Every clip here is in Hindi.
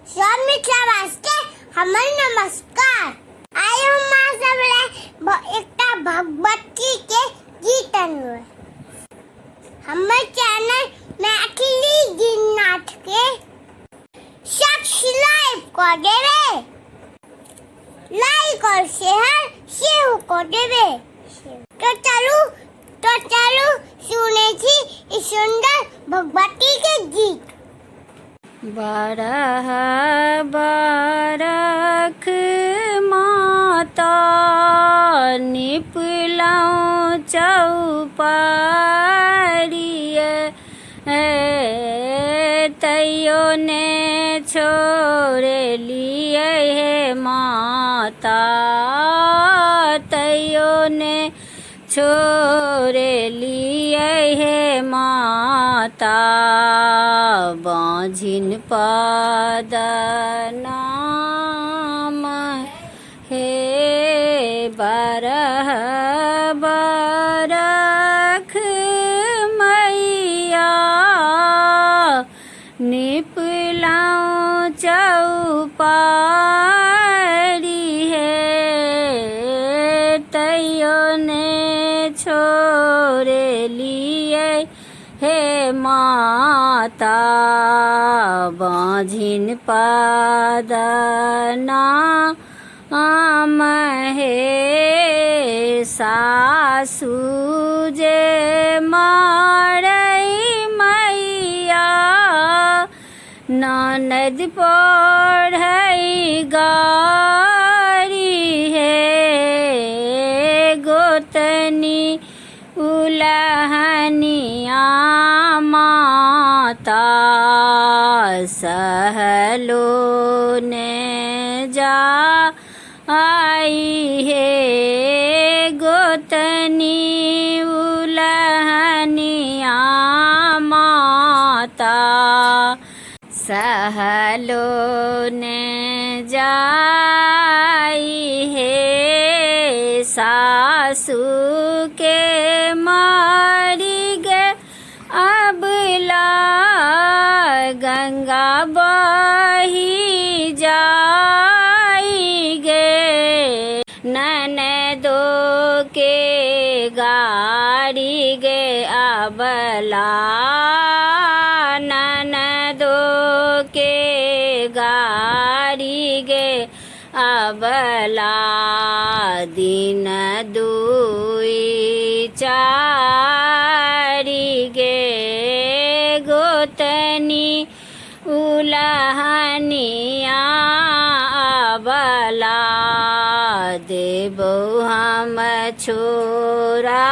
स्वामित्रा वास्ते हमर नमस्कार। आय मां सबले एकटा भगवती के गीत हमर चैनल मैथिली गीत नाथ के सब्सक्राइब कर देवे, लाइक और शेयर कर देवे। तो चलो सुने थी इस सुंदर भगवती के गीत। बारह बरख माता निपलौं चौपारिय तैयो ने छोड़े लिए हे माता, तैयो ने छोड़े लिए हे माता। बाँझिन पद नाम हे बारह बरख मैया निपलौं चौपारी है तैयो ने छोड़े लिए हे माता। बाँझिन पद नाम हे सासु जे मारई मैया ननद पढ़ई गारी है गोतनी उलहनिया माता। सहलो ने जा आई है गोतनी उलहनिया माता। सहलो ने जाई है सासू के मारी गे अबला गंगा बही जाई गे ननदो के गाड़ी गे अबला ननदो के गाड़ी गे अबला। दिन दुई चारी गे गोतनी उलहनिया अबला। देबो हम छोराई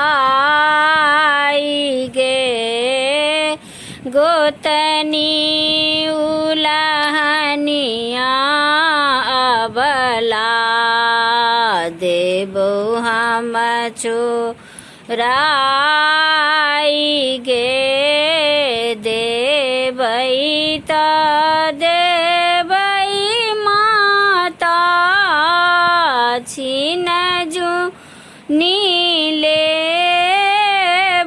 गे गोतनी उलहनिया अबला। देबो हम छोराई गे देबई त देबई माता छीन जू नीले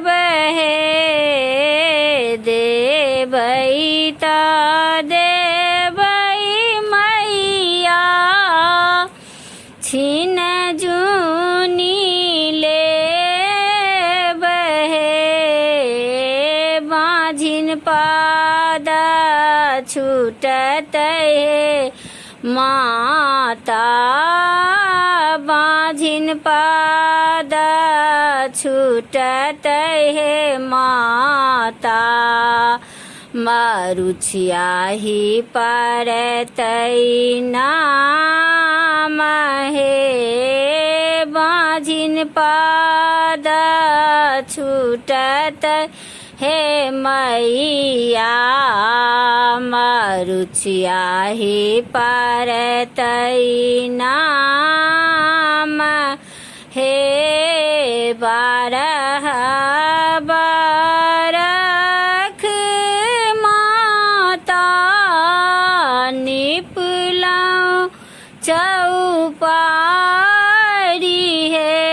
बहे देबई त देबई मैया छीन जूनी ले बहे। बाँझिन पद छूटत है माता, बाँझिन पद छूटत है माता। मरुछियाही परतई नाम हे बाँझिन पद छूटत हे मैया। मरुछियाही परतई नाम हे बारह बरख माता निपलौं चौपारी है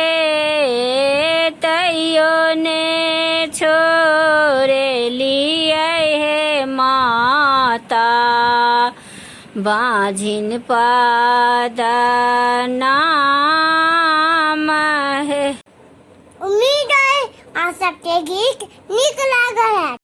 तैयो ने छोड़े लिए है माता। बाझिन पाद नाम है। उम्मीद है आप सबके गीत निक लागल है।